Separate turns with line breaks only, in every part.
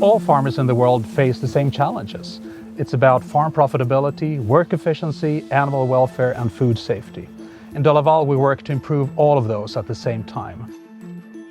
All farmers in the world face the same challenges. It's about farm profitability, work efficiency, animal welfare, and food safety. In DeLaval, we work to improve all of those at the same time.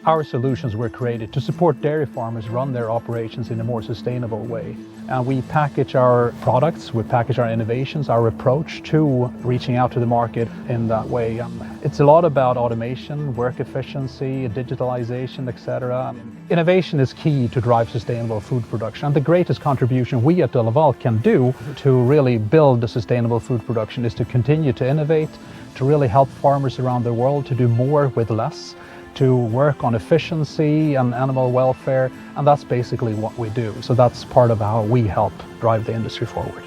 Our solutions were created to support dairy farmers run their operations in a more sustainable way. And we package our products, we package our innovations, our approach to reaching out to the market in that way. It's a lot about automation, work efficiency, digitalization, etc. Innovation is key to drive sustainable food production. And the greatest contribution we at DeLaval can do to really build the sustainable food production is to continue to innovate, to really help farmers around the world to do more with less, to work on efficiency and animal welfare, and that's basically what we do. So that's part of how we help drive the industry forward.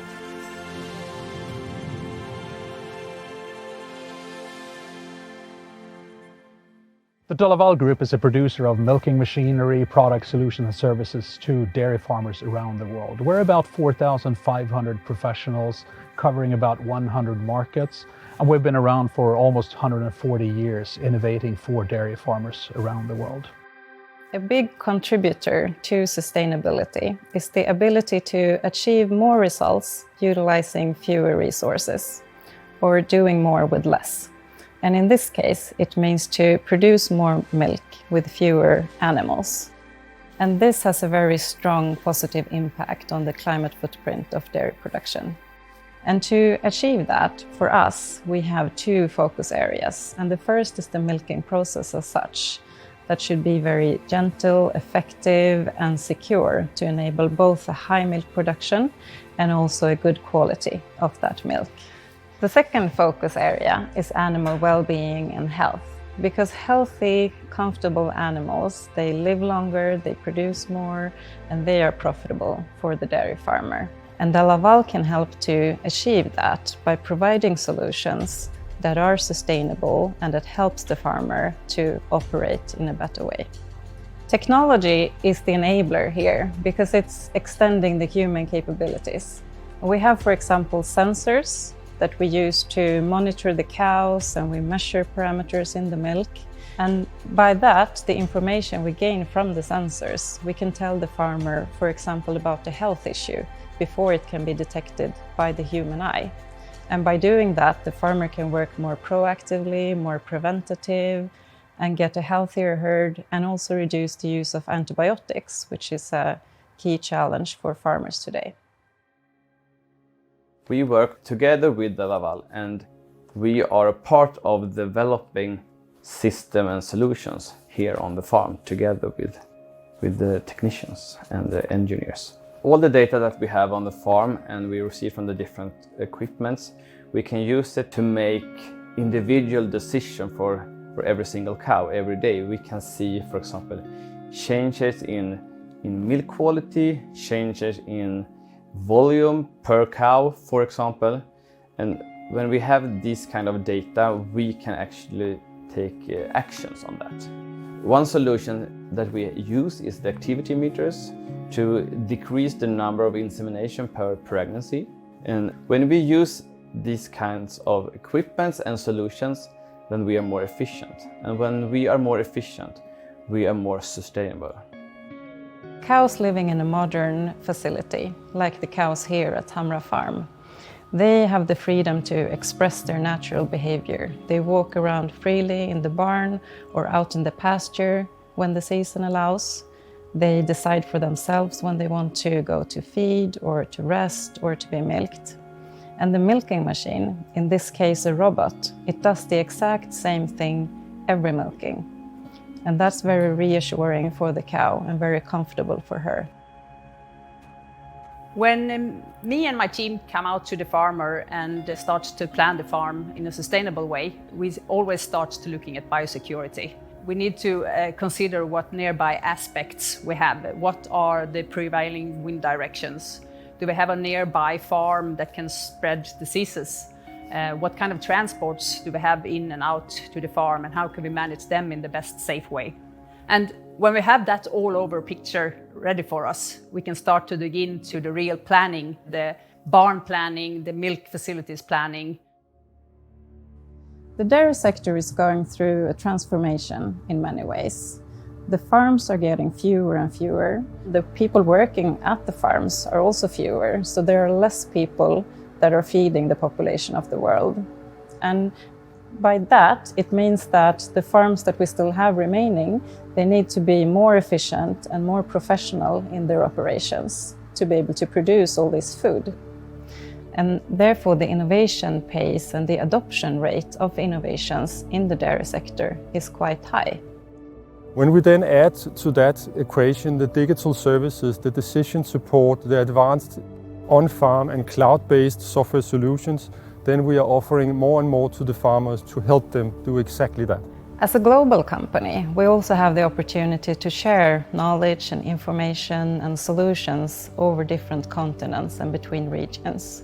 The DeLaval Group is a producer of milking machinery, product solutions and services to dairy farmers around the world. We're about 4,500 professionals covering about 100 markets, and we've been around for almost 140 years innovating for dairy farmers around the world.
A big contributor to sustainability is the ability to achieve more results utilizing fewer resources or doing more with less. And in this case, it means to produce more milk with fewer animals. And this has a very strong positive impact on the climate footprint of dairy production. And to achieve that, for us, we have two focus areas. And the first is the milking process as such. That should be very gentle, effective, and secure to enable both a high milk production and also a good quality of that milk. The second focus area is animal well-being and health. Because healthy, comfortable animals, they live longer, they produce more, and they are profitable for the dairy farmer. And DeLaval can help to achieve that by providing solutions that are sustainable and that helps the farmer to operate in a better way. Technology is the enabler here because it's extending the human capabilities. We have, for example, sensors that we use to monitor the cows, and we measure parameters in the milk. And by that, the information we gain from the sensors, we can tell the farmer, for example, about a health issue before it can be detected by the human eye. And by doing that, the farmer can work more proactively, more preventative, and get a healthier herd, and also reduce the use of antibiotics, which is a key challenge for farmers today.
We work together with DeLaval, and we are a part of developing system and solutions here on the farm together with the technicians and the engineers. All the data that we have on the farm and we receive from the different equipments, we can use it to make individual decisions for every single cow every day. We can see, for example, changes in milk quality, changes in volume per cow, for example. And when we have this kind of data, we can actually take actions on that. One solution that we use is the activity meters to decrease the number of insemination per pregnancy. And when we use these kinds of equipments and solutions, then we are more efficient. And when we are more efficient, we are more sustainable.
Cows living in a modern facility, like the cows here at Hamra Farm, they have the freedom to express their natural behavior. They walk around freely in the barn or out in the pasture when the season allows. They decide for themselves when they want to go to feed or to rest or to be milked. And the milking machine, in this case a robot, it does the exact same thing every milking. And that's very reassuring for the cow and very comfortable for her.
When me and my team come out to the farmer and start to plan the farm in a sustainable way, we always start to looking at biosecurity. We need to consider what nearby aspects we have. What are the prevailing wind directions? Do we have a nearby farm that can spread diseases? What kind of transports do we have in and out to the farm, and how can we manage them in the best safe way? And when we have that all over picture ready for us, we can start to dig into the real planning, the barn planning, the milk facilities planning.
The dairy sector is going through a transformation in many ways. the farms are getting fewer and fewer. The people working at the farms are also fewer, so there are less people that are feeding the population of the world. And by that, it means that the farms that we still have remaining, they need to be more efficient and more professional in their operations to be able to produce all this food. And therefore, the innovation pace and the adoption rate of innovations in the dairy sector is quite high.
When we then add to that equation the digital services, the decision support, the advanced on-farm and cloud-based software solutions, then we are offering more and more to the farmers to help them do exactly that.
As a global company, we also have the opportunity to share knowledge and information and solutions over different continents and between regions.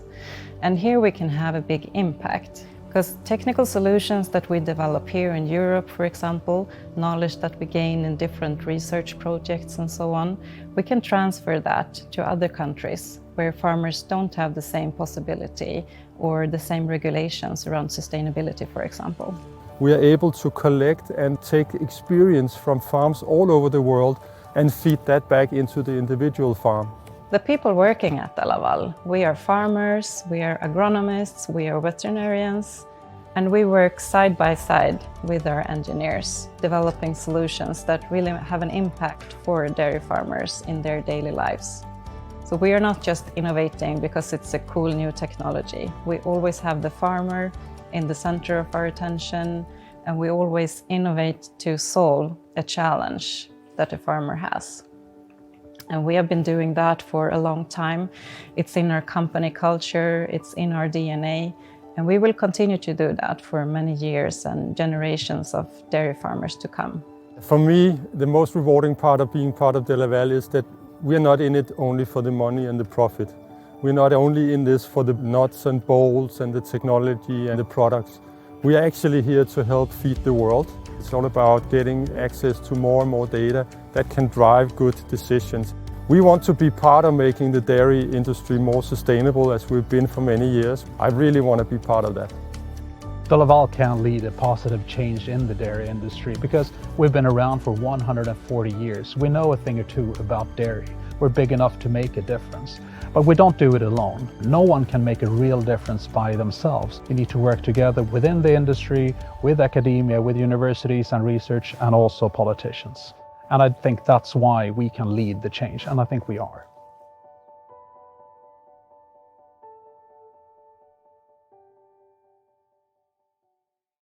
And here we can have a big impact, because technical solutions that we develop here in Europe, for example, knowledge that we gain in different research projects and so on, we can transfer that to other countries where farmers don't have the same possibility or the same regulations around sustainability, for example.
We are able to collect and take experience from farms all over the world and feed that back into the individual farm.
The people working at DeLaval, we are farmers, we are agronomists, we are veterinarians, and we work side by side with our engineers, developing solutions that really have an impact for dairy farmers in their daily lives. So we are not just innovating because it's a cool new technology. We always have the farmer in the center of our attention, and we always innovate to solve a challenge that a farmer has. And we have been doing that for a long time. It's in our company culture, it's in our DNA, and we will continue to do that for many years and generations of dairy farmers to come.
For me, the most rewarding part of being part of DeLaval is that we're not in it only for the money and the profit. We're not only in this for the nuts and bolts and the technology and the products. We are actually here to help feed the world. It's all about getting access to more and more data that can drive good decisions. We want to be part of making the dairy industry more sustainable, as we've been for many years. I really want to be part of that.
DeLaval can lead a positive change in the dairy industry because we've been around for 140 years. We know a thing or two about dairy. We're big enough to make a difference. But we don't do it alone. No one can make a real difference by themselves. You need to work together within the industry, with academia, with universities and research, and also politicians. And I think that's why we can lead the change, and I think we are.